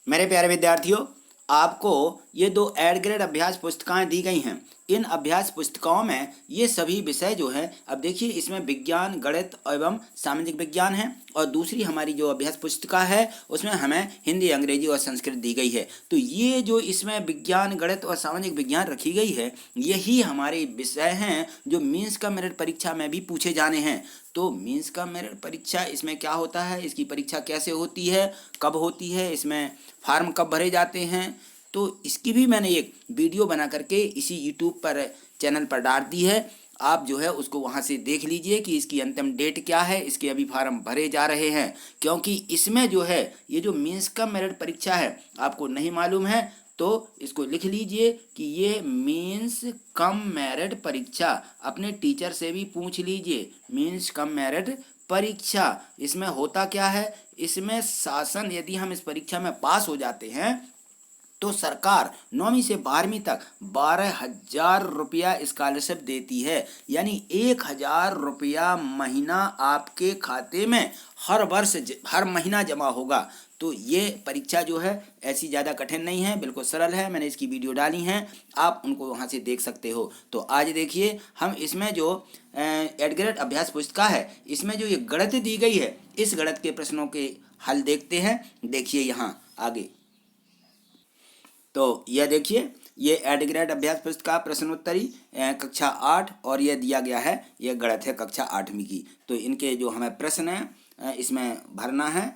मेरे प्यारे विद्यार्थियों, आपको ये दो एड ग्रेड अभ्यास पुस्तिकाएं दी गई हैं। इन अभ्यास पुस्तिकाओं में ये सभी विषय जो है, अब देखिए इसमें विज्ञान, गणित एवं सामाजिक विज्ञान है, और दूसरी हमारी जो अभ्यास पुस्तिका है उसमें हमें हिंदी, अंग्रेजी और संस्कृत दी गई है। तो ये जो इसमें विज्ञान, गणित और सामाजिक विज्ञान रखी गई है, यही हमारे विषय हैं जो मीन्स का मेरिट परीक्षा में भी पूछे जाने हैं। तो मीन्स का मेरिट परीक्षा, इसमें क्या होता है, इसकी परीक्षा कैसे होती है, कब होती है, इसमें फॉर्म कब भरे जाते हैं, तो इसकी भी मैंने एक वीडियो बना करके इसी यूट्यूब पर चैनल पर डाल दी है। आप जो है उसको वहाँ से देख लीजिए कि इसकी अंतिम डेट क्या है। इसके अभी फॉर्म भरे जा रहे हैं, क्योंकि इसमें जो है ये जो मीन्स का मेरिट परीक्षा है, आपको नहीं मालूम है तो इसको लिख लीजिए कि ये मीन्स कम मेरिट परीक्षा। अपने टीचर से भी पूछ लीजिए, मीन्स कम मेरिट परीक्षा इसमें होता क्या है। इसमें शासन, यदि हम इस परीक्षा में पास हो जाते हैं तो सरकार 9वीं से 12वीं तक 12,000 रुपया स्कॉलरशिप देती है, यानी 1,000 रुपया महीना आपके खाते में हर वर्ष, हर महीना जमा होगा। तो ये परीक्षा जो है ऐसी ज़्यादा कठिन नहीं है, बिल्कुल सरल है। मैंने इसकी वीडियो डाली हैं, आप उनको वहाँ से देख सकते हो। तो आज देखिए हम इसमें जो एड ग्रेड अभ्यास पुस्तिका है, इसमें जो ये गणित दी गई है, इस गणित के प्रश्नों के हल देखते हैं। देखिए यहाँ आगे, तो यह देखिए, ये एड ग्रेड अभ्यास पुस्तिका प्रश्नोत्तरी कक्षा 8, और यह दिया गया है, यह गणित है कक्षा 8वीं की। तो इनके जो हमें प्रश्न हैं इसमें भरना है,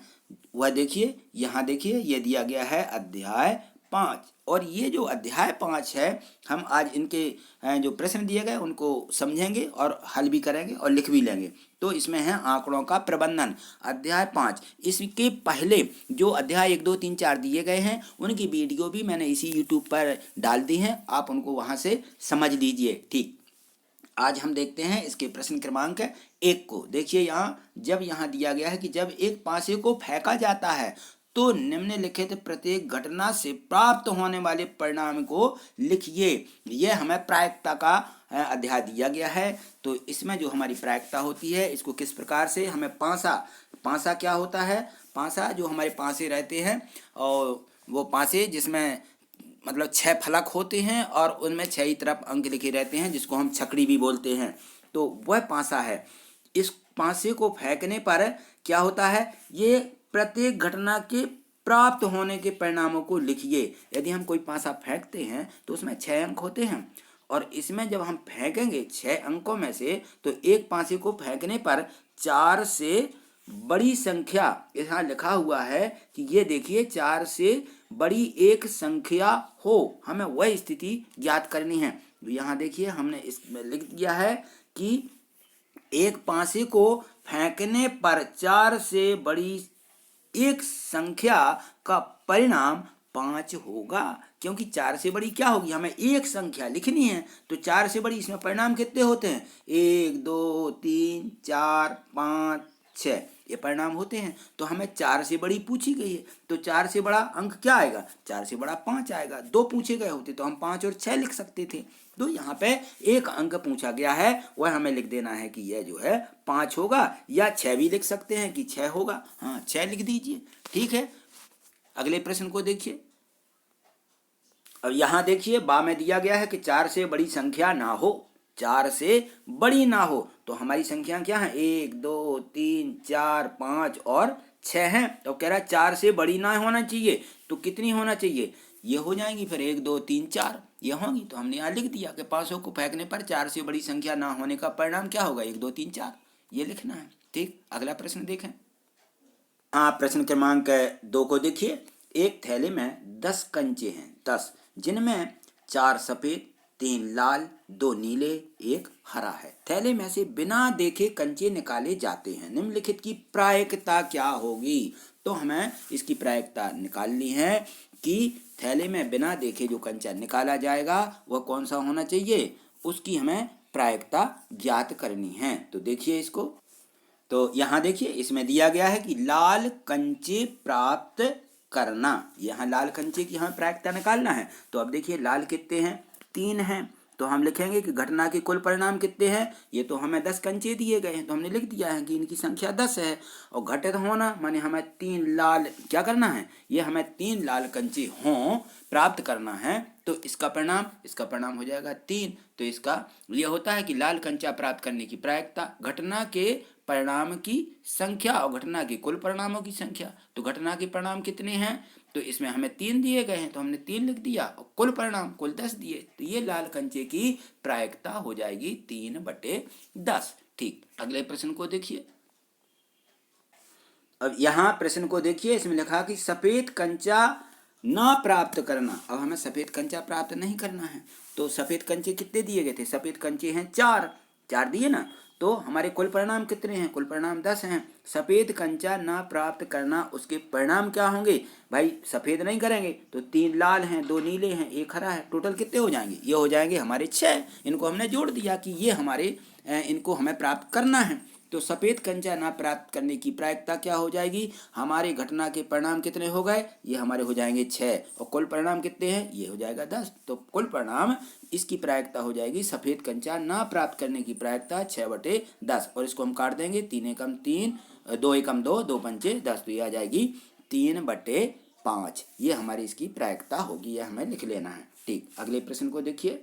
वह देखिए। यहाँ देखिए ये दिया गया है अध्याय 5, और ये जो अध्याय 5 है, हम आज इनके जो प्रश्न दिए गए उनको समझेंगे और हल भी करेंगे और लिख भी लेंगे। तो इसमें है आंकड़ों का प्रबंधन, अध्याय 5। इसके पहले जो अध्याय 1, 2, 3, 4 दिए गए हैं, उनकी वीडियो भी मैंने इसी यूट्यूब पर डाल दी हैं, आप उनको वहाँ से समझ लीजिए। ठीक, आज हम देखते हैं इसके प्रश्न क्रमांक 1 को। देखिए यहाँ, जब यहाँ दिया गया है कि जब एक पासे को फेंका जाता है तो निम्नलिखित प्रत्येक घटना से प्राप्त होने वाले परिणाम को लिखिए। यह हमें प्रायिकता का अध्याय दिया गया है। तो इसमें जो हमारी प्रायिकता होती है, इसको किस प्रकार से हमें पासा क्या होता है, पासा जो हमारे पासे रहते हैं, और वो पासे जिसमें मतलब 6 फलक होते हैं और उनमें 6 ही तरफ अंक लिखे रहते हैं, जिसको हम छकड़ी भी बोलते हैं, तो वह पासा है। इस पासे को फेंकने पर क्या होता है, ये प्रत्येक घटना के प्राप्त होने के परिणामों को लिखिए। यदि हम कोई पासा फेंकते हैं तो उसमें 6 अंक होते हैं, और इसमें जब हम फेंकेंगे 6 अंकों में से, तो एक पासे को फेंकने पर 4 से बड़ी संख्या, यहाँ लिखा हुआ है कि ये देखिए 4 से बड़ी एक संख्या हो, हमें वह स्थिति ज्ञात करनी है। तो यहाँ देखिए हमने इसमें लिख दिया है कि एक पासे को फेंकने पर 4 से बड़ी एक संख्या का परिणाम 5 होगा, क्योंकि 4 से बड़ी क्या होगी, हमें एक संख्या लिखनी है। तो 4 से बड़ी इसमें परिणाम कितने होते हैं, 1, 2, 3, 4, 5, 6, ये परिणाम होते हैं। तो हमें 4 से बड़ी पूछी गई है, तो 4 से बड़ा अंक क्या आएगा, 4 से बड़ा 5 आएगा। 2 पूछे गए होते तो हम 5 और 6 लिख सकते थे। तो यहाँ पे एक अंक पूछा गया है, वह हमें लिख देना है कि यह जो है 5 होगा, या 6 भी लिख सकते हैं कि 6 होगा। हाँ, 6 लिख दीजिए, ठीक है। अगले प्रश्न को देखिए। अब यहाँ देखिए बा में दिया गया है कि 4 से बड़ी संख्या ना हो, 4 से बड़ी ना हो। तो हमारी संख्या क्या है, 1, 2, 3, 4, 5 और 6 हैं। तो कह रहा है 4 से बड़ी ना होना चाहिए, तो कितनी होना चाहिए, ये हो जाएंगी फिर 1, 2, 3, 4 ये होंगी। तो हमने यहाँ लिख दिया कि पासों को फेंकने पर 4 से बड़ी संख्या ना होने का परिणाम क्या होगा, 1, 2, 3, 4, ये लिखना है। ठीक, अगला प्रश्न देखें। हाँ, प्रश्न क्रमांक 2 को देखिए। एक थैले में 10 कंचे हैं, 10, जिनमें 4 सफेद, 3 लाल, 2 नीले, 1 हरा है। थैले में से बिना देखे कंचे निकाले जाते हैं, निम्नलिखित की प्रायिकता क्या होगी। तो हमें इसकी प्रायिकता निकालनी है कि थैले में बिना देखे जो कंचा निकाला जाएगा वह कौन सा होना चाहिए, उसकी हमें प्रायिकता ज्ञात करनी है। तो देखिए इसको, तो यहाँ देखिए इसमें दिया गया है कि लाल कंचे प्राप्त करना, यहाँ लाल कंचे की हमें प्रायिकता निकालना है। तो अब देखिए लाल कितने हैं, 3 हैं, तो हम लिखेंगे कि घटना के कुल परिणाम कितने हैं। ये तो हमें 10 कंचे दिए गए हैं तो हमने लिख दिया है कि इनकी संख्या 10 है। और घटित होना माने हमें 3 लाल क्या करना है, ये हमें 3 लाल कंचे हों प्राप्त करना है। तो इसका परिणाम हो जाएगा 3। तो इसका ये होता है कि लाल कंचा प्राप्त करने की प्रायिकता घटना के परिणाम की संख्या और घटना के कुल परिणामों की संख्या। तो घटना के परिणाम कितने हैं, तो इसमें हमें 3 दिए गए हैं तो हमने 3 लिख दिया और कुल परिणाम कुल 10 दिए। तो ये लाल कंचे की प्रायिकता हो जाएगी 3/10। ठीक, अगले प्रश्न को देखिए। अब यहाँ प्रश्न को देखिए, इसमें लिखा कि सफेद कंचा ना प्राप्त करना। अब हमें सफेद कंचा प्राप्त नहीं करना है। तो सफेद कंचे कितने दिए गए थे, सफेद कंचे हैं 4 दिए ना। तो हमारे कुल परिणाम कितने हैं, कुल परिणाम 10 हैं। सफेद कंचा ना प्राप्त करना, उसके परिणाम क्या होंगे भाई, सफेद नहीं करेंगे तो 3 लाल हैं, 2 नीले हैं, 1 हरा है। टोटल कितने हो जाएंगे, ये हो जाएंगे हमारे 6। इनको हमने जोड़ दिया कि ये हमारे इनको हमें प्राप्त करना है। तो सफेद कंचा ना प्राप्त करने की प्रायिकता क्या हो जाएगी, हमारे घटना के परिणाम कितने हो गए, ये हमारे हो जाएंगे 6 और कुल परिणाम कितने हैं, ये हो जाएगा 10। तो कुल परिणाम इसकी प्रायिकता हो जाएगी सफेद कंचा ना प्राप्त करने की प्रायिकता 6/10। और इसको हम काट देंगे, 3 एकम 3, 2 एकम 2, 2 पंचे 10। तो ये आ जाएगी 3/5। ये हमारी इसकी प्रायिकता होगी, यह हमें लिख लेना है। ठीक, अगले प्रश्न को देखिए।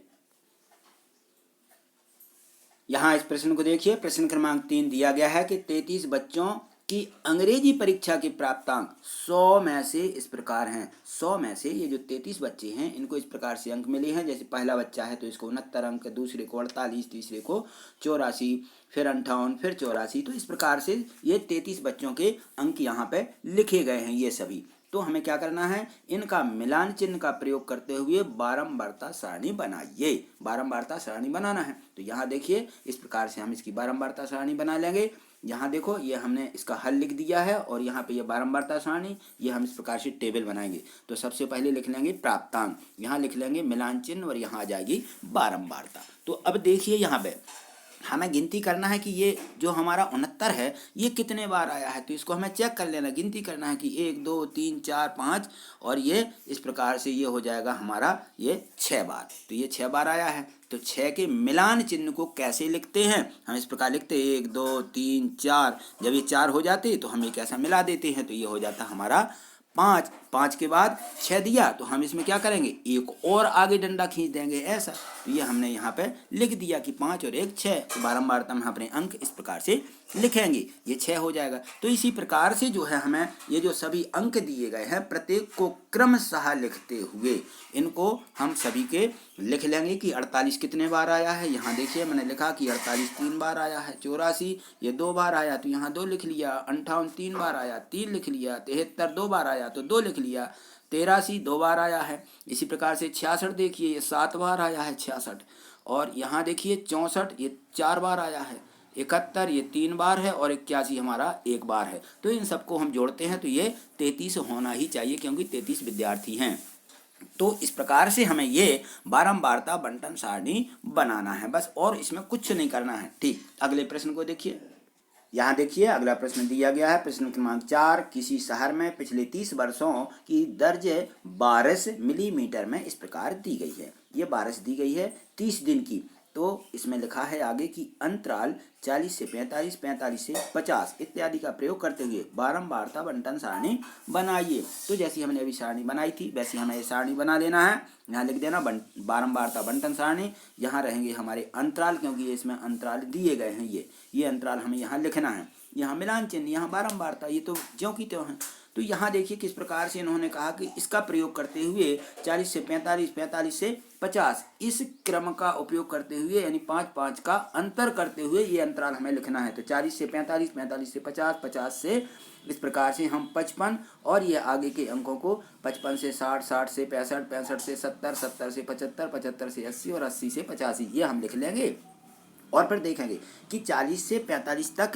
यहाँ इस प्रश्न को देखिए, प्रश्न क्रमांक 3 दिया गया है कि 33 बच्चों की अंग्रेजी परीक्षा के प्राप्तांक 100 में से इस प्रकार हैं। 100 में से ये जो 33 बच्चे हैं इनको इस प्रकार से अंक मिले हैं। जैसे पहला बच्चा है तो इसको 69 अंक, दूसरे को 48, तीसरे को 84, फिर 58, फिर 84। तो इस प्रकार से ये 33 बच्चों के अंक यहाँ पे लिखे गए हैं ये सभी। तो हमें क्या करना है, इनका मिलान चिन्ह का प्रयोग करते हुए बारंबारता सारणी बनाइए। बारंबारता सारणी बनाना है। तो यहाँ देखिए इस प्रकार से हम इसकी बारंबारता सारणी बना लेंगे। यहाँ देखो ये हमने इसका हल लिख दिया है और यहाँ पे ये बारंबारता सारणी, ये हम इस प्रकार से टेबल बनाएंगे। तो सबसे पहले लिख लेंगे प्राप्तांक, यहाँ लिख लेंगे मिलान चिन्ह और यहाँ आ जाएगी बारंबारता। तो अब देखिए यहाँ पे हमें गिनती करना है कि ये जो हमारा 69 है ये कितने बार आया है। तो इसको हमें चेक कर लेना, गिनती करना है कि 1 2 3 4 5 और ये इस प्रकार से ये हो जाएगा हमारा ये 6 बार। तो ये 6 बार आया है। तो 6 के मिलान चिन्ह को कैसे लिखते हैं, हम इस प्रकार लिखते हैं 1 2 3 4। जब ये 4 हो जाते तो हम एक ऐसा मिला देते हैं तो ये हो जाता हमारा 5। 5 के बाद 6 दिया तो हम इसमें क्या करेंगे, एक और आगे डंडा खींच देंगे ऐसा। तो ये हमने यहाँ पे लिख दिया कि 5 और 1 6। तो बारंबारता में अपने अंक इस प्रकार से लिखेंगे, ये 6 हो जाएगा। तो इसी प्रकार से जो है हमें ये जो सभी अंक दिए गए हैं प्रत्येक को क्रमशः लिखते हुए इनको हम सभी के लिख लेंगे कि 48 कितने बार आया है। यहाँ देखिए मैंने लिखा कि 48 3 बार आया है, 84 ये 2 बार आया तो यहाँ 2 लिख लिया, 58 3 बार आया 3 लिख लिया, 73 2 बार आया तो 2 लिख लिया, 83 2 बार आया है। इसी प्रकार से 66 देखिए ये 7 बार आया है 66। और यहाँ देखिए 64 ये 4 बार आया है, 71 ये 3 बार है और 81 हमारा 1 बार है। तो इन सबको हम जोड़ते हैं तो ये 33 होना ही चाहिए क्योंकि 33 विद्यार्थी हैं। तो इस प्रकार से हमें ये बारंबारता बंटन सारणी बनाना है बस, और इसमें कुछ नहीं करना है। ठीक, अगले प्रश्न को देखिए। यहाँ देखिए अगला प्रश्न दिया गया है, प्रश्न क्रमांक 4। किसी शहर में पिछले 30 वर्षों की दर्ज बारिश मिलीमीटर में इस प्रकार दी गई है। ये बारिश दी गई है 30 दिन की। तो इसमें लिखा है आगे कि अंतराल 40 से 45, 45 से 50 इत्यादि का प्रयोग करते हुए बारंबारता बंटन सारणी बनाइए। तो जैसी हमने अभी सारणी बनाई थी वैसी हमें ये सारणी बना लेना है। यहाँ लिख देना बारंबारता बंटन सारणी। यहाँ रहेंगे हमारे अंतराल क्योंकि ये इसमें अंतराल दिए गए हैं, ये अंतराल हमें यहाँ लिखना है। यहाँ मिलान चिन्ह, यहाँ बारंबारता, ये तो ज्यों की त्यों है। तो यहाँ देखिए किस प्रकार से इन्होंने कहा कि इसका प्रयोग करते हुए 40 से 45, 45 से 50 इस क्रम का उपयोग करते हुए यानी 5-5 का अंतर करते हुए ये अंतराल हमें लिखना है। तो 40 से 45, 45 से 50, 50 से इस प्रकार से हम 55 और ये आगे के अंकों को 55 से 60, 60 से 65, 65 से 70, 70 से 75, 75 से 80 और 80 से 85 ये हम लिख लेंगे। और फिर देखेंगे कि 40 से 45 तक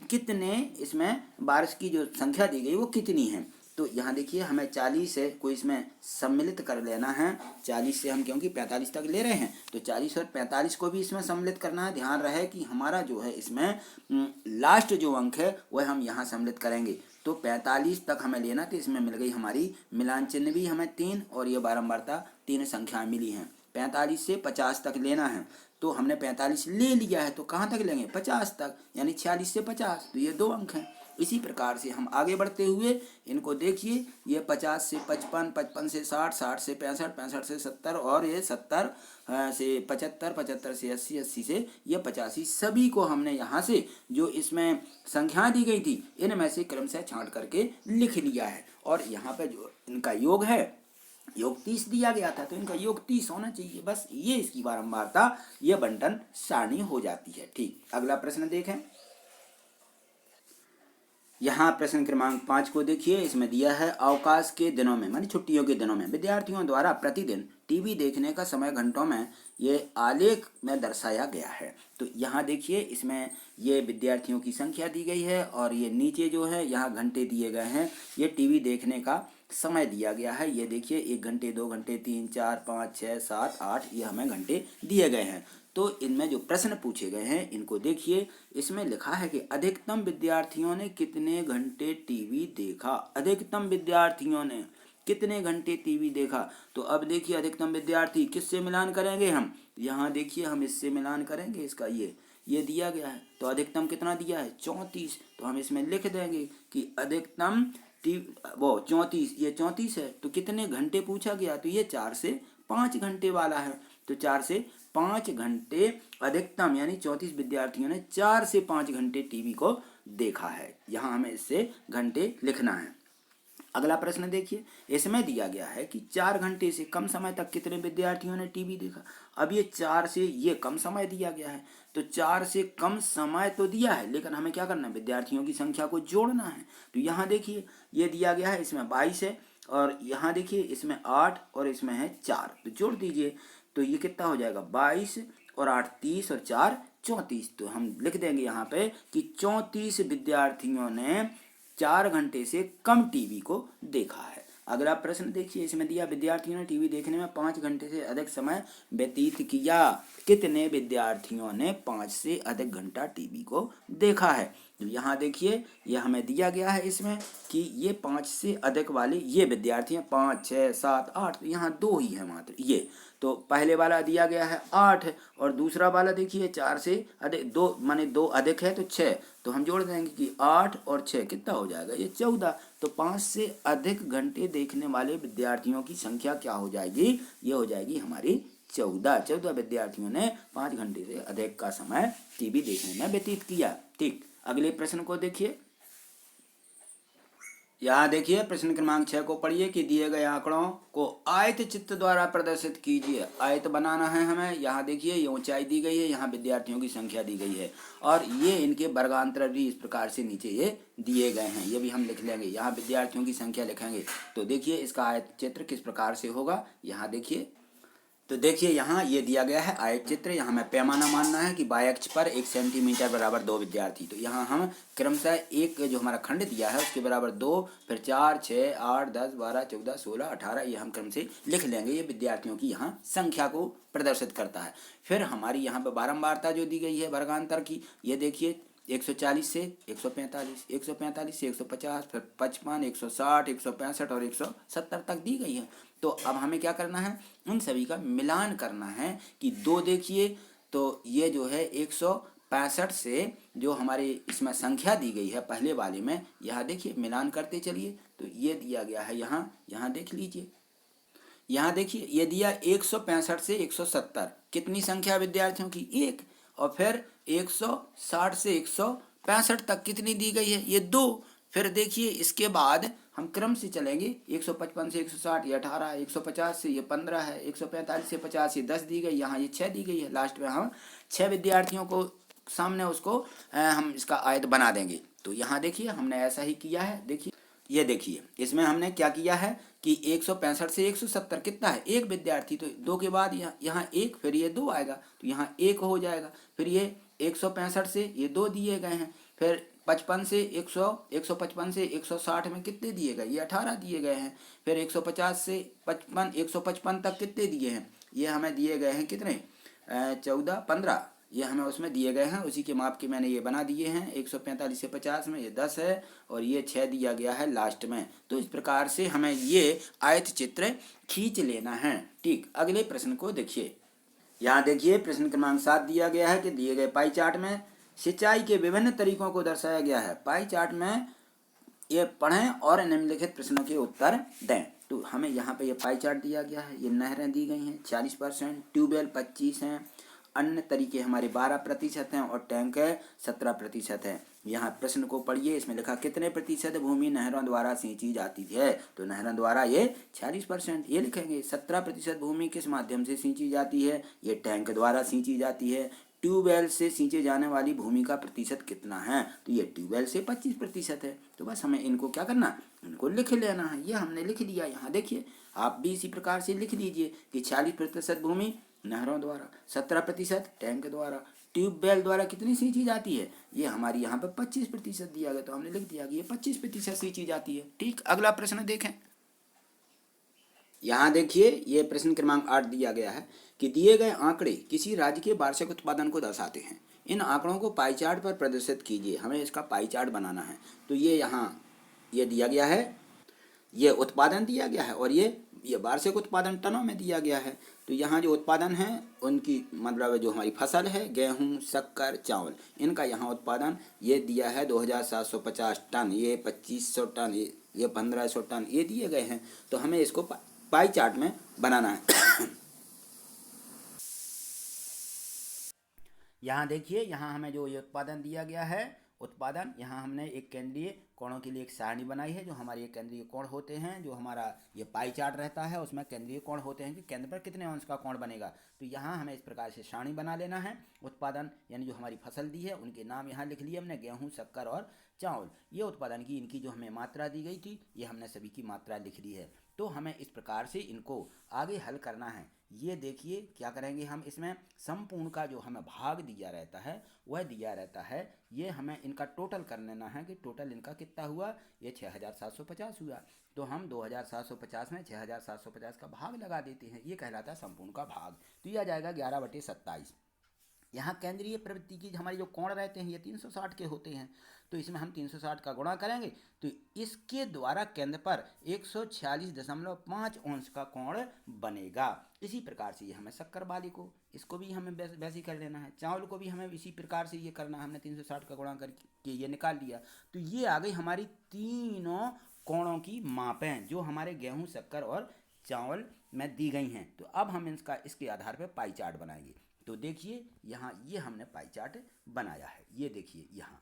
कितने इसमें बारिश की जो संख्या दी गई वो कितनी है। तो यहाँ देखिए हमें 40 से को इसमें सम्मिलित कर लेना है। 40 से हम क्योंकि 45 तक ले रहे हैं तो 40 और 45 को भी इसमें सम्मिलित करना है। ध्यान रहे कि हमारा जो है इसमें लास्ट जो अंक है वह हम यहाँ सम्मिलित करेंगे। तो 45 तक हमें लेना, तो इसमें मिल गई हमारी मिलान चिन्ह भी हमें 3 और ये बारंबारता 3 संख्याएं मिली हैं। 45 से 50 तक लेना है, तो हमने 45 ले लिया है, तो कहाँ तक लेंगे 50 तक, यानी 46 से 50, तो ये 2 अंक हैं। इसी प्रकार से हम आगे बढ़ते हुए इनको देखिए, ये 50 से 55, 55 से 60, 60 से 65, 65 से 70 और ये 70 से 75, 75 से 80, 80 से ये 85, सभी को हमने यहाँ से जो इसमें संख्या दी गई थी इनमें से क्रमशः छांट करके लिख लिया है। और यहाँ पे जो इनका योग है, योग 30 दिया गया था, तो इनका योग 30 होना चाहिए, बस ये इसकी बारंबारता, ये बंटन सारणी हो जाती है। ठीक, अगला प्रश्न देखें। यहाँ प्रश्न क्रमांक 5 को देखिए, इसमें दिया है अवकाश के दिनों में, मानी छुट्टियों के दिनों में विद्यार्थियों द्वारा प्रतिदिन टीवी देखने का समय घंटों में ये आलेख में दर्शाया गया है। तो यहाँ देखिए, इसमें ये विद्यार्थियों की संख्या दी गई है और ये नीचे जो है यहाँ घंटे दिए गए हैं, ये टीवी देखने का समय दिया गया है। ये देखिए 1 घंटे, 2 घंटे, 3, 4, 5, 6, 7, 8, ये हमें घंटे दिए गए हैं। तो इनमें जो प्रश्न पूछे गए हैं इनको देखिए, इसमें लिखा है कि अधिकतम विद्यार्थियों ने कितने घंटे टीवी देखा। अधिकतम विद्यार्थियों ने कितने घंटे टीवी देखा, तो अब देखिए अधिकतम विद्यार्थी किससे मिलान करेंगे हम, यहाँ देखिए हम इससे मिलान करेंगे, इसका ये दिया गया है, तो अधिकतम कितना दिया है 34, तो हम इसमें लिख देंगे कि अधिकतम वो 34, ये 34 है, तो कितने घंटे पूछा गया, तो ये 4 से 5 घंटे वाला है, तो 4 से 5 घंटे अधिकतम, यानी 34 विद्यार्थियों ने 4 से 5 घंटे टीवी को देखा है। यहाँ हमें इससे घंटे लिखना है। अगला प्रश्न देखिए, इसमें दिया गया है कि 4 घंटे से कम समय तक कितने विद्यार्थियों ने टीवी देखा। अब ये 4 से ये कम समय दिया गया है, तो 4 से कम समय तो दिया है, लेकिन हमें क्या करना है, विद्यार्थियों की संख्या को जोड़ना है। तो यहाँ देखिए ये दिया गया है, इसमें 22 है और यहाँ देखिए इसमें 8 और इसमें है 4, तो जोड़ दीजिए, तो ये कितना हो जाएगा 22 और 8 30 और 4 34। तो हम लिख देंगे यहाँ पे कि 34 विद्यार्थियों ने 4 घंटे से कम टीवी को देखा है। अगला प्रश्न देखिए, इसमें दिया विद्यार्थियों ने टीवी देखने में 5 घंटे से अधिक समय व्यतीत किया। कितने विद्यार्थियों ने 5 से अधिक घंटा टीवी को देखा है, तो यहाँ देखिए ये हमें दिया गया है इसमें कि ये 5 से अधिक वाले ये विद्यार्थी हैं, 5, 6, 7, 8, तो यहाँ 2 ही है मात्र ये। तो पहले वाला दिया गया है 8 और दूसरा वाला देखिए 4 से अधिक, 2 माने 2 अधिक है तो 6, तो हम जोड़ देंगे कि 8 और 6 कितना हो जाएगा, ये 14। तो 5 से अधिक घंटे देखने वाले विद्यार्थियों की संख्या क्या हो जाएगी, ये हो जाएगी हमारी 14 विद्यार्थियों ने 5 घंटे से अधिक का समय टीवी देखने में व्यतीत किया। ठीक, अगले प्रश्न को देखिए। यहाँ देखिए प्रश्न क्रमांक 6 को पढ़िए कि दिए गए आंकड़ों को आयत चित्र द्वारा प्रदर्शित कीजिए। आयत बनाना है हमें। यहाँ देखिए ये ऊंचाई दी गई है, यहाँ विद्यार्थियों की संख्या दी गई है और ये इनके वर्गांतर भी इस प्रकार से नीचे ये दिए गए हैं, ये भी हम लिख लेंगे। यहाँ विद्यार्थियों की संख्या लिखेंगे, तो देखिए इसका आयत चित्र किस प्रकार से होगा। यहाँ देखिए, तो देखिए यहाँ ये दिया गया है आयत चित्र। यहाँ हमें पैमाना मानना है कि बाय अक्ष पर 1 सेंटीमीटर बराबर 2 विद्यार्थी। तो यहाँ हम क्रमशः एक जो हमारा खंड दिया है उसके बराबर 2, फिर 4, 6, 8, 10, 12, 14, 16, 18, ये हम क्रम से लिख लेंगे। ये विद्यार्थियों की यहाँ संख्या को प्रदर्शित करता है। फिर हमारी यहाँ पर बारंबारता जो दी गई है वर्गांतर की, ये देखिए 140 से 145, 145 से 150, फिर 55, 160, 165 और 170 तक दी गई है। तो अब हमें क्या करना है, उन सभी का मिलान करना है कि 2 देखिए, तो ये जो है 165 से जो हमारे इसमें संख्या दी गई है पहले वाले में, यहाँ देखिए मिलान करते चलिए। तो ये दिया गया है यहाँ देख लीजिए, यहाँ देखिए ये दिया 165 से 170, कितनी संख्या विद्यार्थियों की 1, और फिर 160 से 165 तक कितनी दी गई है, ये 2। फिर देखिए इसके बाद हम क्रम से चलेंगे, 155 से 160 ये 18 है, 150 से ये 15 है, 145 से 50 ये 10 दी गई, यहाँ ये 6 दी गई है। लास्ट में हम 6 विद्यार्थियों को सामने उसको हम इसका आयत बना देंगे। तो यहाँ देखिए हमने ऐसा ही किया है। देखिए ये देखिए इसमें हमने क्या किया है कि 165 से 170 कितना है, 1 विद्यार्थी, तो 2 के बाद यहाँ 1, फिर ये 2 आएगा, तो यहाँ 1 हो जाएगा। फिर ये 165 से ये 2 दिए गए हैं, फिर 55 से 155 से 160 में कितने दिए गए, ये 18 दिए गए हैं। फिर 150 से 155 तक कितने दिए हैं, ये हमें दिए गए हैं कितने 14, 15, ये हमें उसमें दिए गए हैं, उसी के माप के मैंने ये बना दिए हैं। 145 से 50 में ये 10 है और ये 6 दिया गया है लास्ट में। तो इस प्रकार से हमें ये आयत चित्र खींच लेना है। ठीक, अगले प्रश्न को देखिए। यहाँ देखिए प्रश्न क्रमांक 7 दिया गया है कि दिए गए पाई चार्ट में सिंचाई के विभिन्न तरीकों को दर्शाया गया है। पाई चार्ट में ये पढ़ें और निम्नलिखित प्रश्नों के उत्तर दें। तो हमें यहाँ पे ये पाई चार्ट दिया गया है, ये नहरें दी गई हैं 40%, ट्यूबवेल 25 हैं, अन्य तरीके हमारे 12% हैं और टैंक 17% हैं। यहाँ प्रश्न को पढ़िए, इसमें लिखा कितने प्रतिशत भूमि नहरों द्वारा सिंची जाती है। तो नहरों द्वारा ये 40%, ये लिखेंगे। 17% भूमि किस माध्यम से सिंची जाती है, ये टैंक द्वारा सिंची जाती है। ट्यूबवेल से सिंचे जाने वाली भूमि का प्रतिशत कितना है, तो ये ट्यूबवेल से 25% है। तो बस हमें इनको क्या करना, इनको लिख लेना है। ये हमने लिख लिया। यहाँ देखिए आप भी इसी प्रकार से लिख लीजिए कि 40% भूमि नहरों द्वारा, 17% टैंक द्वारा, ट्यूबवेल द्वारा कितनी सिंची जाती है, ये हमारी यहाँ पे 25% दिया गया। तो हमने लिख दिया कि ये 25% सिंची जाती है। ठीक, अगला प्रश्न देखें। यहाँ देखिए ये प्रश्न क्रमांक 8 दिया गया है कि दिए गए आंकड़े किसी राज्य के वार्षिक उत्पादन को दर्शाते हैं। इन आंकड़ों को पाई चार्ट पर प्रदर्शित कीजिए। हमें इसका पाई चार्ट बनाना है। तो ये यहाँ ये दिया गया है, ये उत्पादन दिया गया है और ये वार्षिक उत्पादन टनों में दिया गया है। तो यहाँ जो उत्पादन है उनकी मतलब जो हमारी फसल है गेहूँ, शक्कर, चावल, इनका यहाँ उत्पादन ये दिया है 2750 टन, ये 2500 टन, ये 1500 टन, ये दिए गए हैं। तो हमें इसको पाई चार्ट में बनाना है। यहाँ देखिए, यहाँ हमें जो ये उत्पादन दिया गया है, उत्पादन यहाँ हमने एक केंद्रीय कोणों के लिए एक सारणी बनाई है। जो हमारे ये केंद्रीय कोण होते हैं, जो हमारा ये पाई चार्ट रहता है उसमें केंद्रीय कोण होते हैं कि केंद्र पर कितने अंश का कोण बनेगा। तो यहाँ हमें इस प्रकार से सारणी बना लेना है। उत्पादन यानी जो हमारी फसल दी है उनके नाम यहाँ लिख लिए हमने, गेहूँ, शक्कर और चावल। ये उत्पादन की इनकी जो हमें मात्रा दी गई थी, ये हमने सभी की मात्रा लिख ली है। तो हमें इस प्रकार से इनको आगे हल करना है। ये देखिए क्या करेंगे हम, इसमें संपूर्ण का जो हमें भाग दिया रहता है वह दिया रहता है। ये हमें इनका टोटल कर लेना है कि टोटल इनका कितना हुआ, ये 6750 हुआ। तो हम 2750 में 6750 का भाग लगा देते हैं। ये कहलाता है संपूर्ण का भाग। तो यह आ जाएगा 11/27। यहाँ केंद्रीय प्रवृत्ति की हमारे जो कोण रहते हैं ये 360 के होते हैं। तो इसमें हम 360 का गुणा करेंगे तो इसके द्वारा केंद्र पर 146.5 अंश का कोण बनेगा। इसी प्रकार से ये हमें शक्कर वाली को, इसको भी हमें वैसे ही कर लेना है। चावल को भी हमें इसी प्रकार से ये करना है। हमने 360 का गुणा करके ये निकाल लिया। तो ये आ गई हमारी तीनों कोणों की मापें जो हमारे गेहूँ, शक्कर और चावल में दी गई हैं। तो अब हम इसके आधार पर पाई चार्ट बनाएंगे। तो देखिए यहाँ ये हमने पाई चार्ट बनाया है। ये देखिए यहाँ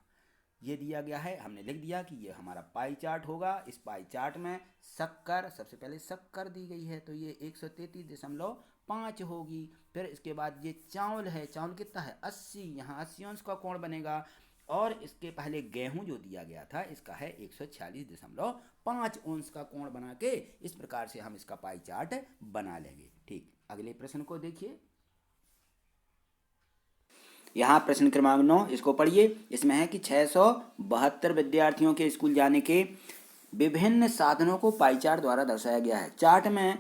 ये दिया गया है, हमने लिख दिया कि ये हमारा पाई चार्ट होगा। इस पाई चार्ट में शक्कर, सबसे पहले शक्कर दी गई है तो ये 133.5 होगी। फिर इसके बाद ये चावल है, चावल कितना है 80, यहाँ 80 अंश का कोण बनेगा। और इसके पहले गेहूं जो दिया गया था इसका है 146.5 अंश का कोण बना के इस प्रकार से हम इसका पाई चार्ट बना लेंगे। ठीक, अगले प्रश्न को देखिए। यहाँ प्रश्न क्रमांक 9, इसको पढ़िए। इसमें है कि 672 विद्यार्थियों के स्कूल जाने के विभिन्न साधनों को पाई चार्ट द्वारा दर्शाया गया है। चार्ट में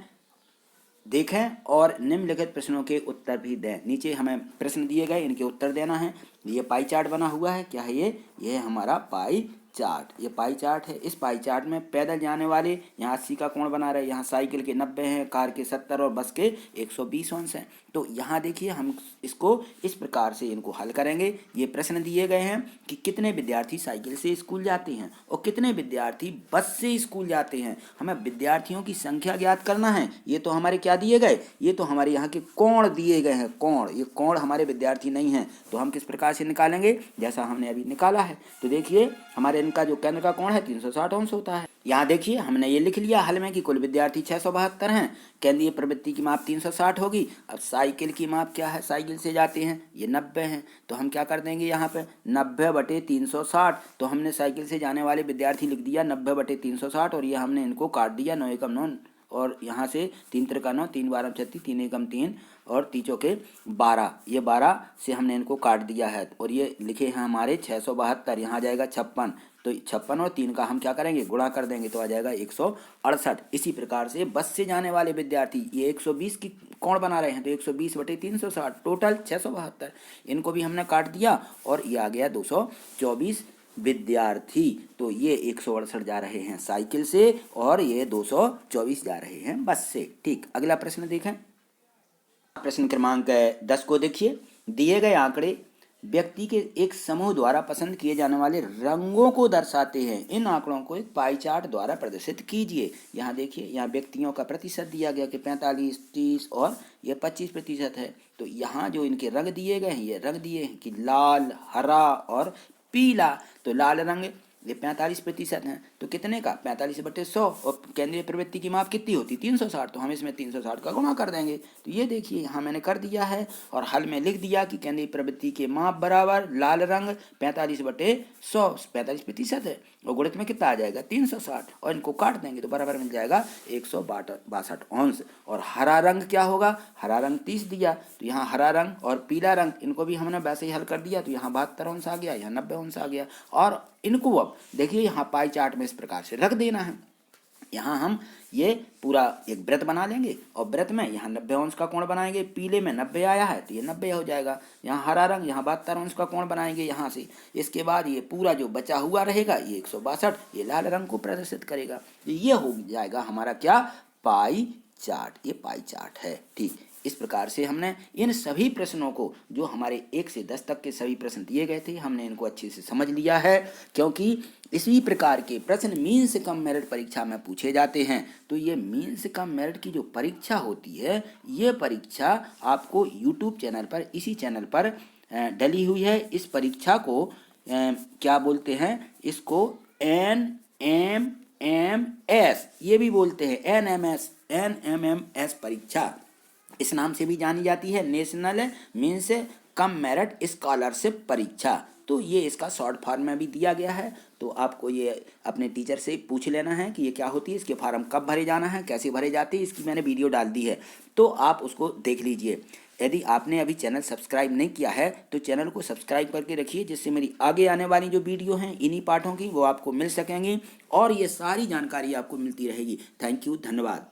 देखें और निम्नलिखित प्रश्नों के उत्तर भी दें। नीचे हमें प्रश्न दिए गए, इनके उत्तर देना है। ये पाई चार्ट बना हुआ है, क्या है ये हमारा पाई चार्ट। ये पाई चार्ट है। इस पाई चार्ट में पैदल जाने वाले यहाँ 80 का कोण बना रहे, यहाँ साइकिल के 90 हैं, कार के 70 और बस के 120 अंश हैं। तो यहाँ देखिए हम इसको इस प्रकार से इनको हल करेंगे। ये प्रश्न दिए गए हैं कि कितने विद्यार्थी साइकिल से स्कूल जाते हैं और कितने विद्यार्थी बस से स्कूल जाते हैं। हमें विद्यार्थियों की संख्या ज्ञात करना है। ये तो हमारे क्या दिए गए, ये तो हमारे यहाँ के कोण दिए गए हैं, कोण। ये कोण हमारे विद्यार्थी नहीं हैं। तो हम किस प्रकार से निकालेंगे, जैसा हमने अभी निकाला है। तो देखिए हमारे इनका जो केंद्र का कोण है 360 अंश होता है। यहाँ देखिए हमने ये लिख लिया हल में कि कुल विद्यार्थी 672 हैं, केंद्रीय प्रवृत्ति की माप 360 होगी। अब साइकिल की माप क्या है, साइकिल से जाते हैं ये 90 हैं। तो हम क्या कर देंगे यहाँ पे 90/360। तो हमने साइकिल से जाने वाले विद्यार्थी लिख दिया 90/360 और ये हमने इनको काट दिया 9 एकम 9 और यहाँ से 3 त्रिका 9, 3 12 36, 3 एकम 3 और 3 चौके 12। ये 12 से हमने इनको काट दिया है और ये लिखे हैं हमारे 672। यहाँ आ जाएगा 56, तो 56 और 3 का हम क्या करेंगे, गुणा कर देंगे तो आ जाएगा 168। इसी प्रकार से बस से जाने वाले विद्यार्थी ये 120 की कोण बना रहे हैं, तो 120/360 टोटल 672। इनको भी हमने काट दिया और ये आ गया 224 विद्यार्थी। तो ये 168 जा रहे हैं साइकिल से और ये 224 जा रहे हैं बस से। ठीक, अगला प्रश्न देखें। प्रश्न क्रमांक 10 को देखिए। दिए गए आंकड़े व्यक्ति के एक समूह द्वारा पसंद किए जाने वाले रंगों को दर्शाते हैं। इन आंकड़ों को एक पाई चार्ट द्वारा प्रदर्शित कीजिए। यहाँ देखिए, यहाँ व्यक्तियों का प्रतिशत दिया गया कि 45, 30 और ये 25% है। तो यहाँ जो इनके रंग दिए गए हैं, ये रंग दिए हैं कि लाल, हरा और पीला। तो लाल रंग ये 45% है, तो कितने का 45/100। और केंद्रीय प्रवृत्ति की माप कितनी होती 360, तो हम इसमें 360 का गुणा कर देंगे। तो ये देखिए यहाँ मैंने कर दिया है और हल में लिख दिया कि केंद्रीय प्रवृत्ति के माप बराबर लाल रंग 45/100, 45% है और गुणित में कितना आ जाएगा 360 और इनको काट देंगे तो बराबर मिल जाएगा 162 अंश। और हरा रंग क्या होगा, हरा रंग 30 दिया, तो यहाँ हरा रंग और पीला रंग इनको भी हमने वैसे ही हल कर दिया, तो यहाँ 72 अंश आ गया, यहाँ 90 अंश आ गया। और इनको अब देखिए यहाँ पाई चार्ट में इस प्रकार से रख देना है। यहाँ हम ये पूरा एक वृत्त बना लेंगे और वृत्त में यहाँ 90 अंश का कोण बनाएंगे। पीले में 90 आया है तो ये 90 हो जाएगा। यहाँ हरा रंग, यहाँ 72 अंश का कोण बनाएंगे यहाँ से। इसके बाद ये पूरा जो बचा हुआ रहेगा ये 162 ये लाल रंग को प्रदर्शित करेगा। ये हो जाएगा हमारा क्या, पाई चार्ट। ये पाई चार्ट है। ठीक, इस प्रकार से हमने इन सभी प्रश्नों को, जो हमारे 1 से 10 तक के सभी प्रश्न दिए गए थे, हमने इनको अच्छे से समझ लिया है। क्योंकि इसी प्रकार के प्रश्न मीन से कम मेरिट परीक्षा में पूछे जाते हैं। तो ये मीन से कम मेरिट की जो परीक्षा होती है, ये परीक्षा आपको यूट्यूब चैनल पर, इसी चैनल पर डली हुई है। इस परीक्षा को क्या बोलते हैं, इसको NMMS ये भी बोलते हैं, NMMS परीक्षा इस नाम से भी जानी जाती है, national means cum merit scholarship परीक्षा। तो ये इसका शॉर्ट फॉर्म में भी दिया गया है। तो आपको ये अपने टीचर से पूछ लेना है कि ये क्या होती है, इसके फॉर्म कब भरे जाना है, कैसे भरे जाते हैं, इसकी मैंने वीडियो डाल दी है, तो आप उसको देख लीजिए। यदि आपने अभी चैनल सब्सक्राइब नहीं किया है तो चैनल को सब्सक्राइब करके रखिए, जिससे मेरी आगे आने वाली जो वीडियो हैं इन्हीं पाठों की वो आपको मिल सकेंगी और ये सारी जानकारी आपको मिलती रहेगी। थैंक यू, धन्यवाद।